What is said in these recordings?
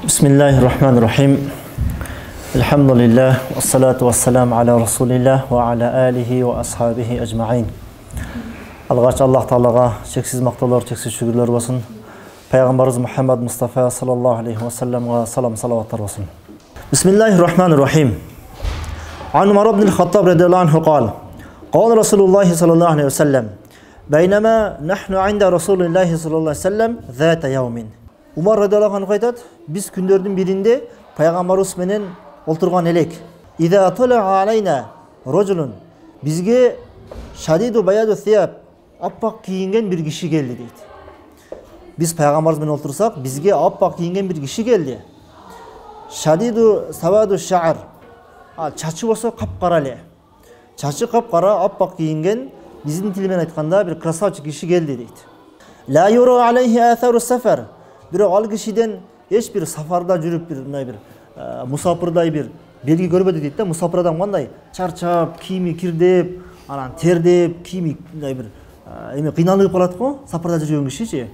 Bismillahirrahmanirrahim. Elhamdülillah ve salatu ve selamu ala Resulillah ve ala alihi ve ashabihi ecma'in. Alğaç Allah Teala'ga çeksiz maqtawlar, çeksiz şükürler olsun. Peygamberimiz Muhammed Mustafa sallallahu aleyhi ve sellem'e salam salavatlar olsun. Bismillahirrahmanirrahim. An Umar ibn al-Khattab radıyallahu anhu قال قال رسول الله صلى الله عليه وسلم بينما نحن عند رسول الله صلى الله عليه وسلم ذات يوم. Umar radıyallahu anh aytadi, biz күндөрдүн биринде пайгамбарыбыз менен олтурган элек. İza tala'a alayna rajulun. Bizge şadidu bayadu thiyab, appak kiyinген bir kişi geldi deydi. Biz пайгамбарыбыз менен олтурсак, bizge appak kiyinген bir kişi geldi. Şadidu savadu şa'ar. Çaçı bolsa kapkara эле. Çaçı kapkara, appak kiyinген, bizim tiliмен айтканда bir красавчик kişi geldi deydi. La yura alayhi atharu sefer. Бирок ал кишиден эч бир сафарда жүрүп бир мындай бир мусапырдай бир белги көрбөдү дейт да. Мусапыр адам кандай чарчап, кийими кирдеп, анан тердеп, кийими мындай бир эме кыйналып калат го, сапарда жүргөн кишичи.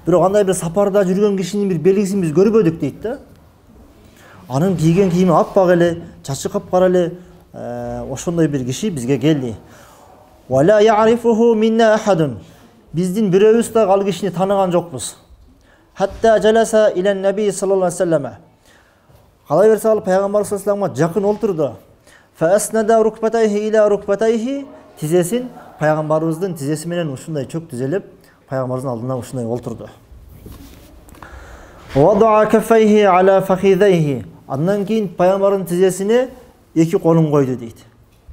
Бирок андай бир сапарда жүргөн кишинин бир белгисин биз көрбөдүк дейт да. Анын кийген кийими аппак эле, чачы капкара эле, ошондой бир киши бизге келди. Ва ла я'рифуhu minna ahadun. Биздин бирөөбүз да ал кишини тааныган жокпуз. Hatta jalasa ilen Nebi sallallahu aleyhi ve selleme. Kalay verse al Peygamber sallallahu aleyhi ve sellem'e yakın oturdu. Fe esneda rukbatayhi ila rukbatayhi. Tizesin Peygamberimizin tizesi menen uşunday çok düzelip Peygamberimizin aldığına uşunday oturdu. Vada'a keffayhi ala fakhidayhi. Andan keyin Peygamberin tizesine iki kolun koydu deydi.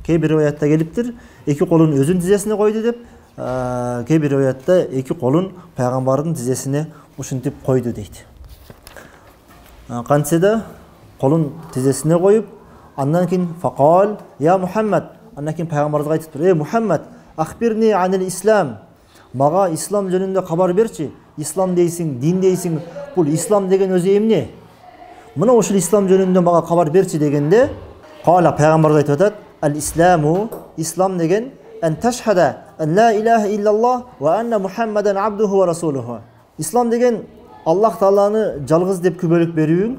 Kebir rivayatta geliptir. İki kolun özün tizesine koydu dep. Kebir rivayatta iki kolun Peygamberin tizesine ушинтип койду дейт. Кантсе да колун тизесине коюп, андан кийин фaqal я Мухаммад, андан кийин пайгамбарга айтыптыр: "Эй Мухаммад, ахбирни анил ислам. Мага ислам жөнүндө кабар берчи. Ислам дейсиң, дин дейсиң, бул ислам деген өзү эмне? Мына ушул ислам жөнүндө мага кабар берчи" дегенде, кала пайгамбар айтып атат: "Ал-исламу, ислам деген ан ташхада ан ла илаха иллаллах ва анна Мухаммадан абдуху ва расулуху." İslam деген Аллах Тааланы жалгыз деп күбөлүк берүүң,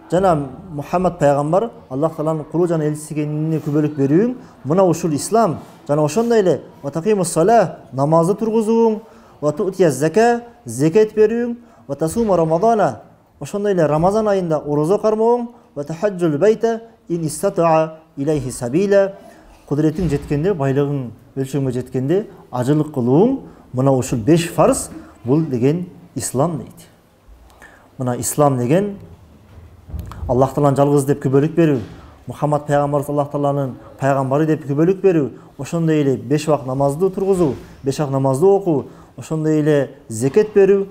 жана Мухаммад пайгамбар Аллах Тааланын кулу жана элчиси экенине күбөлүк берүүң. Мына ушул ислам. Жана ошондой эле ва тақимус сала, намазды тургузууң, ва ту'тияз зака, закат берүүң, ва тасума рамадана, ошондой эле Рамазан айында орозо кармооң, ва тахаджул байта ин истатаа илейхи сабила, кудуретиң жеткенде, байлыгың өлчөмгө жеткенде ажылык кылууң. Мына ушул 5 фарз, бул деген İslam deydi. Mına İslam degen Allah Taala'nın жалгыз деп күбөлүк берүү, Muhammed Peygamber Allah Taala'nın paygambary деп күбөлүк берүү, ошондой эле 5 вакыт намазды тургузуу, 5 вакыт намазды окуу, ошондой эле закат берүү,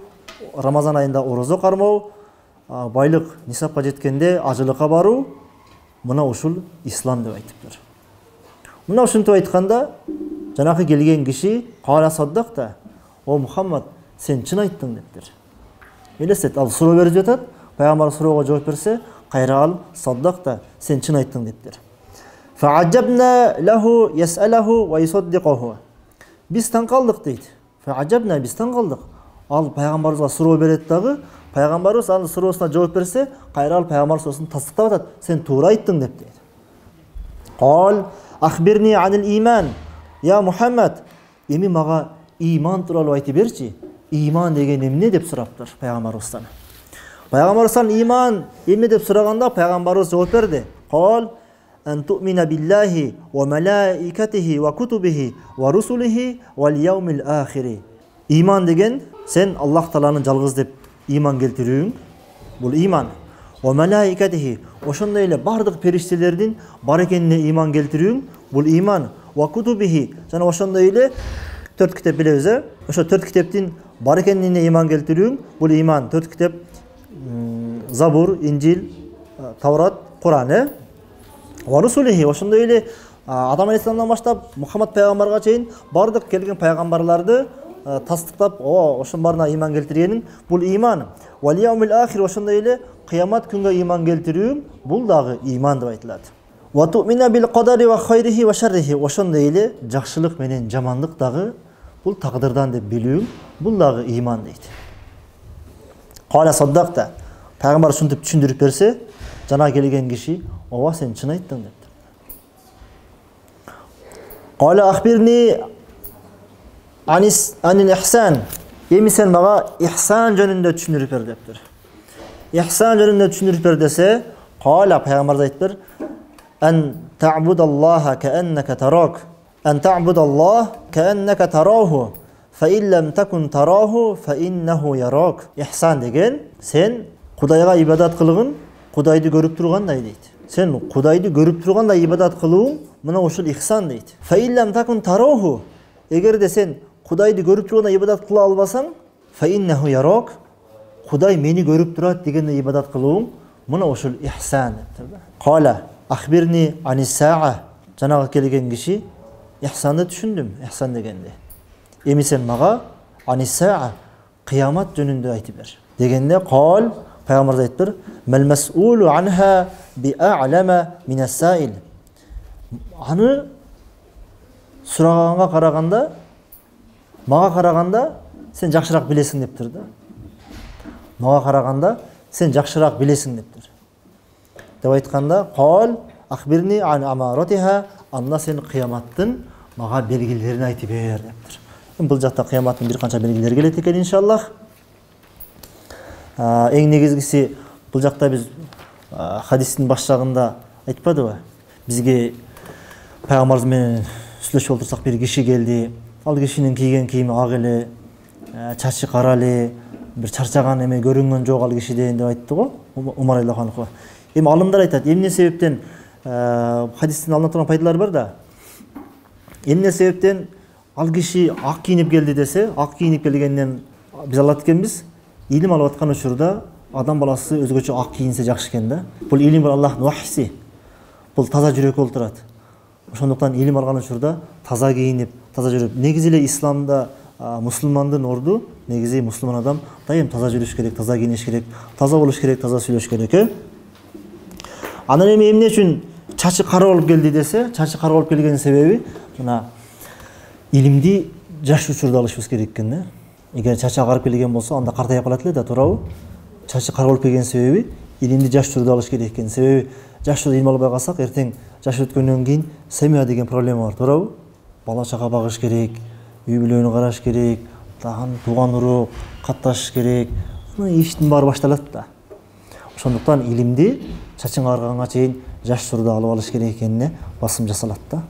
Рамазан айында орозо кармоо, байлык нисапка жеткенде ажылыкка баруу. Мына ушул İslam деп айтыптыр. Мына ушинтип айтканда, жанакы келген киши кала саддакта: "О Muhammed, sen чын айттың" дептир. Элестет, ал суроо берип жатат, пайгамбар суроого жооп берсе, кайра ал саддакта, sen чын айттың дептир. Фa'ajabna lahu yas'aluhu wa yusaddiquhu. Биз таң калдык дейт. Фa'ajabna, биз таң калдык. Ал пайгамбарга суроо берет дагы, пайгамбарыбыз анын суроосуна жооп берсе, кайра ал пайгамбар суроосун тастыктап атат, sen туура айттың деп дейт. Qal ахбирни анил иман. Я Мухаммад, эми мага иман тууралуу айтып берчи. İman деген эмне деп сураптыр пайгамбарыбыздан. Пайгамбарыбыздан иман эмне деп сураганда пайгамбарыбыз жооп берди. Qal an tu'mina billahi wa malaikatihi wa kutubihi wa rusulihi wal yawmil akhir. İman деген sen Allah Taala'nын жалгыз деп иман келтирүүң. Бул иман. Wa malaikatihi, ошондой эле бардык периштелердин бар экенине иман келтирүүң. Бул иман. Wa kutubihi, жана ошондой эле 4 китеп билебиз, ошо 4 китептин бар экенине иман келтирүүң. Бул иман 4 китеп: Забур, Инжил, Таврат, Куран. Ва русулихи, ошондой эле Адам алейхиссаламдан баштап Мухаммад пайгамбарга чейин бардык келген пайгамбарларды тастыктап, ошонун барына иман келтиргениң. Бул иман. Вал яумил ахир, ошондой эле кыямат күнгө иман келтирүүң. Бул дагы иман деп айтылат. Ва ту'мина бил кадари ва хайрихи ва шаррихи, ошондой эле жакшылык менен жамандык дагы бул тагдырдан деп билүүң. Бул дагы иман дейт. Qala saddaqta. Пайгамбар ушинтип түшүндүрүп берсе, жана келген киши, "Ооба, сен чын айттың" дептир. Кала ахбирни анил ихсан. Эми сен мага ихсан жөнүндө түшүндүрүп бер дептир. Ихсан жөнүндө түшүндүрүп бер десе, кала пайгамбар айтыптыр: "Ан ta'budalloha ka'annaka tarak, an ta'budalloh ka'annaka tarahu, fa in lam takun tarahu fa innahu yarak." Ихсан деген сен Кудайга ибадат кылгын, Кудайды көрүп тургандай дейт. Сен Кудайды көрүп тургандай ибадат кылууң, мына ушул ихсан дейт. Fa in lam takun tarahu, эгерде сен Кудайды көрүп тургандай ибадат кыла албасаң, fa innahu yarak, Кудай мени көрүп турат дегенде ибадат кылууң, мына ушул ихсан дептир. Кала ахбирни анис-саа. Жанагы келген киши ихсанды түшүндүм, ихсан дегенде. Эми сен мага анис-саа, кыямат жөнүндө айтып бер. Дегенде кал пайгамбар айтыптыр: "Мал мас'улу анха би a'lama min as-sa'il." Аны сураганга караганда, мага караганда сен жакшыраак билесиң дептир да. Мага караганда сен жакшыраак билесиң дептир. Деп айтканда, "Кал ахбирни ан амаратиха", анда сен кыяматтын мага белгилерин айтып бер дептир. Бул жакта кыяматтын бир канча белгилери келет экен иншаллах. Эң негизгиси бул жакта биз хадистин баш жагында айтпадыбы? Бизге пайгамбарыбыз менен сүйлөшүп отурсак бир киши келди. Ал кишинин кийген кийими ак эле, чачы кара эле, бир чарчаган эме көрүнгөн жок ал кишиден деп айтты го Умар радиаллаху. Эми алымдар айтат, эмне себептен хадистин алына турган пайдалары бар да. Эмне себептен ал киши ак кийинип келди десе, ак кийинип келгенден биз алат экенбиз. Илим алып аткан учурда адам баласы өзгөчө ак кийинсе жакшы экен да. Бул илим бар Аллахтын вахиси. Бул таза жүрөк болуп турат. Ошондуктан илим алган учурда таза кийинип, таза жүрүп. Негизи эле исламда мусулмандын орду, негизи мусулман адам дайым таза жүрүш керек, таза кийиниш керек, таза болуш керек, таза сүйлөш керек. Анан эми эмне үчүн чачы кара болуп келди десе, чачы кара болуп келгенин себеби мына илимди жаш учурда алышыбыз керек экен да. Эгер чачы агарып келген болсо, анда картайып калат эле да, туурабы? Чачы кара болуп келген себеби илимди жаш учурда алыш керек экен. Себеби жаш учурда илим албай калсак, эртең жаш өткөндөн кийин семья деген проблема бар, туурабы? Бала чага багыш керек, үй бүлөнү караш керек, тагын тууган урук катташыш керек. Иштин баары башталат да. Ошондуктан илимди чачың агарганга чейин жаш учурда алып алыш керек экенине басым жасалат да.